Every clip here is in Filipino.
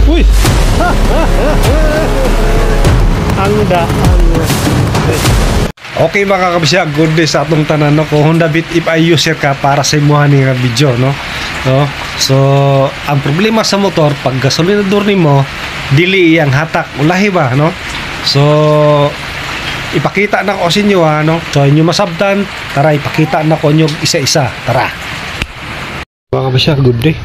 Uy! Ang daan. Okay mga kabisya, good day sa atong tanan, no? Kung Honda Beat if I user ka para sa imuha ni nga video, no? So ang problema sa motor pag gasolinador nimo dili iyang hatak ulahi ba, no? So ipakita na ko sa inyo, no? So inyo masabtan, tara ipakita na ko inyo isa-isa, tara. Mga kabisya, good day.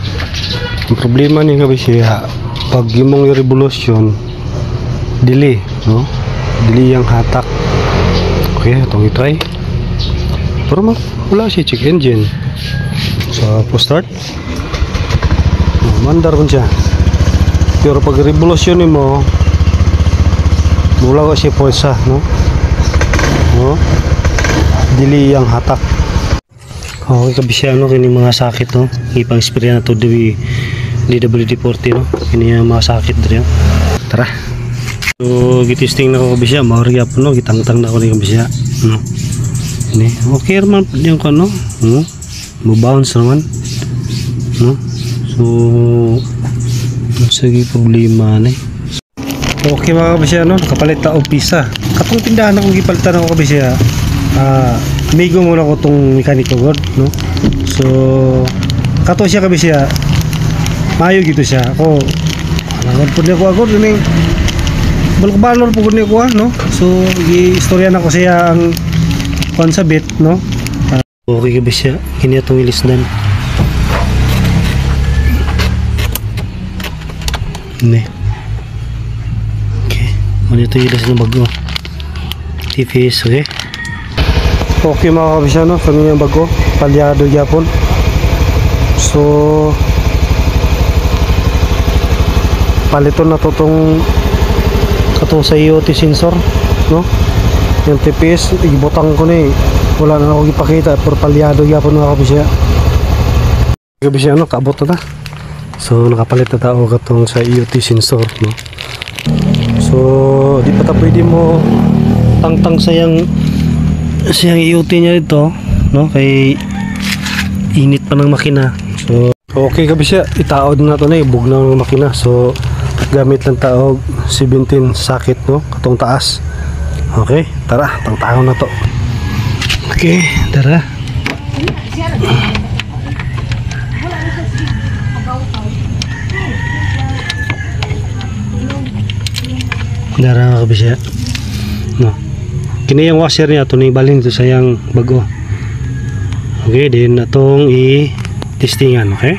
Ang problema ni kabisya pag imong revolution dili, no? Dili yang hatak. Okay, itong i-try. Pero wala siya check engine. So, start. Mandar pun siya. Pero pag revolution mo, wala ko siya pulsa, no? No? Dili yang hatak. Okay, kabisya, no? Kini mga sakit, no? Ipang spray na to DWD-40, no? Kini mga sakit dito. Tara. So gitisting na ko kabisya, maurya po, no, gitangtang na ko ni kabisya, no. Ini okay naman yung ano, no, bounce naman, no. So sige problema ni. Okay mga kabisya, no, nakapalit ta og pisa. Katong tindahan akong gipalitan ako kabisya. Amigo muna ko tong mekaniko god, no. So kato siya kabisya. Mayo gito siya. Ako nangod pud ko agad ni balok-balor po ko niya, no? So, i-istorya na ko siya ang konsabit, no? Okay ka ba siya? Kini itong ilisdan. Hindi. Okay. Muna ito ilis na bago. TPS, okay? Okay mga kabisya, no? Kami yung bago. Palyado yapon. So, paliton na to tong katong sa IoT sensor, no? Yung TPS ibutang ko ni, wala na ako ipakita pero palyado gyapon mga kabisya, no? Kaabot na ta. So nakapalit na tao katong sa IoT sensor, no? So di pa ta pwede mo tangtang sayang IoT niya dito, no? Kay init pa ng makina. So okay kabisya, itaod na to na, ibug na ng makina. So gamit lang taog 17 sakit, no, katong taas. Okay, tara, tangtaw na to. Okay, tara. Tara mga kabisya, no, kini yung washer niya ito na ibalin ito sayang bago. Okay, din atong i-testingan. Okay,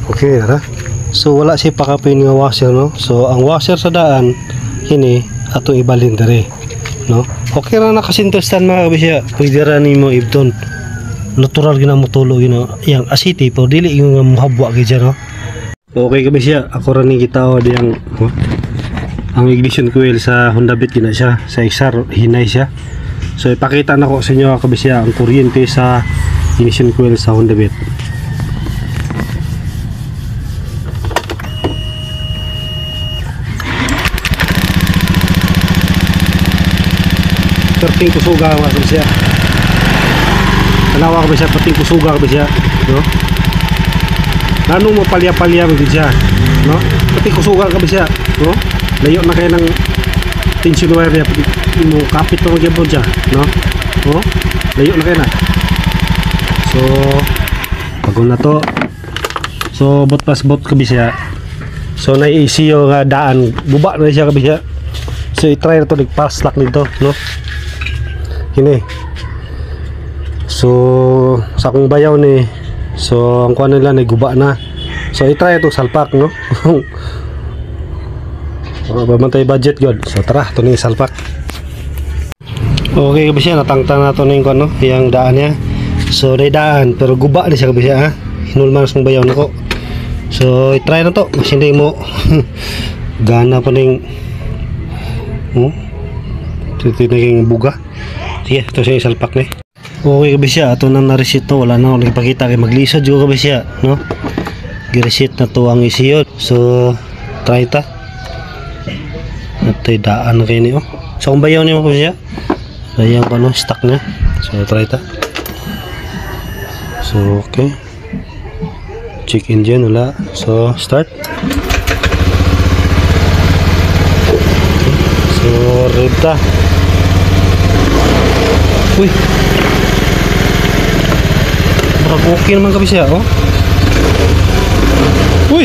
okay, tara. So wala siya pakapin nga washer, no. So ang washer sa daan kini ato ibalin dere, no. Okay ra nakasintestan mga kabisya, pwede ra nimo ibton natural gina mo tulo gina yang asiti pero dili yung muhabwa gid, no. Okay kabisya, ako ra ni gitao diyang ang ignition coil sa Honda Beat gina siya sa XR hinay siya. So ipakita na ko sa inyo kabisya ang kuryente sa ignition coil sa Honda Beat. Perting kusuga nga siya. Tanawa ka ba siya? Perting kusuga ka ba siya? No? Ano mo palya-palya mo siya? No? Perting kusuga ka ba siya? No? Layo na kayo ng tension wire niya. Mo kapit na magyabon siya. No? No? Layo na kayo na. So, bago na to. So, bot pas bot ka ba siya? So, nai-ECU nga daan. Buba na siya ka ba siya? So, i-try na to. Nag-pass lock nito. No? Kini. So sa akong bayaw ni, so ang kuan nila naguba na. So i-try ito salpak, no. Bamantay budget god. So tara, to ni salpak. Okay kabisya, natangtang na to ning kuan, no, yang daan niya. So day daan pero guba ni siya kabisya, ha. Hinulman sa bayaw nako. So i-try na to. Mas hindi mo gana pa ning titinaging buga. Sige, ito siya isalpak ni. Okay kabisya, ito nang na-reset to. Wala na ako nagpakita kay maglisod juga kabisya, no. Gi-reset na to ang ECU. So try ta. Ito daan na kayo ni, oh. So kung bayaw niyo kabisya, ayan pa, no, stuck na. So try ta. So okay, check engine wala. So start. So rev ta. Uy, baka okay naman kami siya, oh. Uy,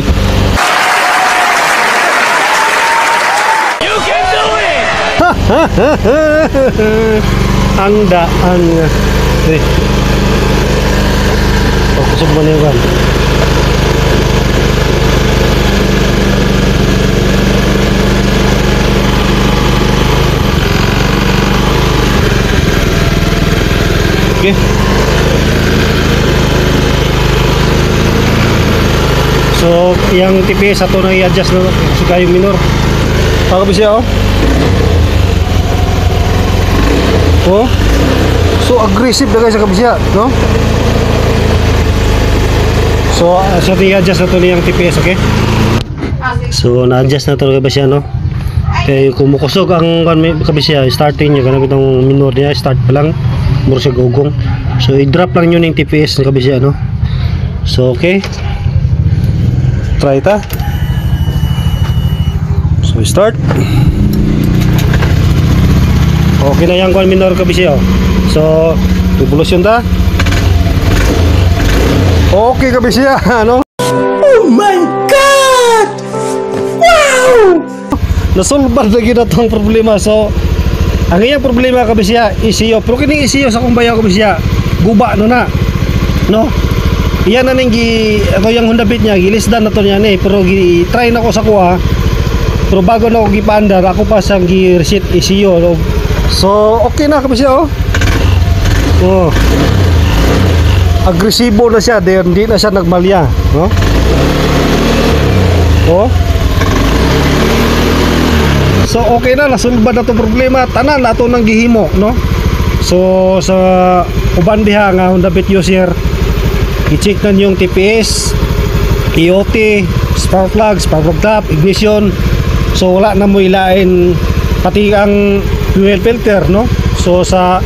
you can do it. Ang daan nga. Eh, kusog mo na yun kan. Okay. So, yung TPS ato na i-adjust na kasi kayong minor. Pagkabi siya, oh. Oh. So, aggressive na guys sa kabisya, no? So, i-adjust na to niyang TPS, okay? So, na-adjust na to kabisya, no? Kaya kumukusog ang kabisya, starting niya, kanang itong minor niya, start pa lang. Muro siya gugong. So i-drop lang yun yung TPS ng kabisya, no? So okay, try ta. So start. Okay na yung kung minor kabisya, oh. So revolution ta. Okay kabisya, ano? Oh my god, wow, nasolbar na gina tong problema. So ang iyang problema kabisya, ECU. Pero kining ECU sa kumbayaw kabisya, guba na, no? Iyan na ning ato yung Honda Beat niya, gilisdan na to niya ni. Pero try na ko sa kuha. Pero bago na ko gipaandar, ako pa sang gi-reset ECU, no? So okay na kabisya, oh. Oh. Agresibo na siya, hindi na siya nagmalya, no? Oh. So okay na, nasulbad na to problema, tanan ato nang gihimo, no? So sa uban diha nga Honda Beat user, i-check na yung TPS, EOT, spark plug tap, ignition. So wala na mo ilain pati ang fuel filter, no? So sa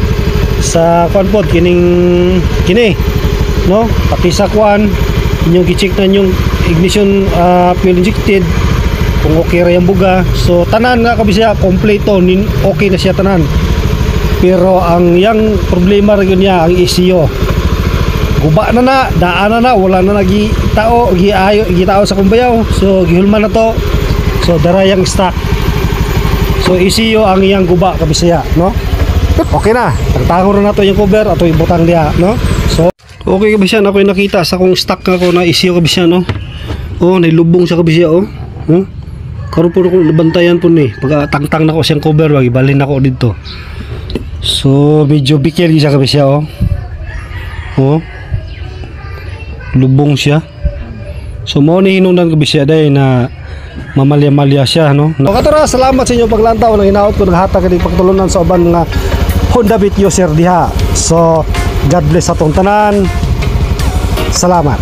kwan pod kini, no? Pati sa kwan inyong i-check na yung ignition, fuel injected, kung okay ra yung buga. So tanan nga kabisya kompleto, okay na siya tanan. Pero ang yang problema ra gyud niya ang ECU. Guba na daan na, wala na nagitao, gitao sa kumbayaw. So gihulman na to. So dara yang stock. So ECU ang iyang guba kabisya, no? Okay na. Tagtango na nato yung cover ato ibutang diha, no? So okay kabisya, na ko nakita sa kung stock ako na ECU kabisya, no? Oh, nailubong siya kabisya, oh. Oh. Karon po ko bantayan po ni. Pag tangtang na ko siyang cover, wag ibalhin na ko dito. So medyo bikil siya kabisya, oh. Oh. Lubong siya. So mao ni hinungdan kabisya day na mamalya-malya siya, no? Katara, salamat sa inyo paglantaw nang hinaot ko naghatag kini pagtulunan sa uban nga Honda Beat user diha. So God bless atong tanan. Salamat.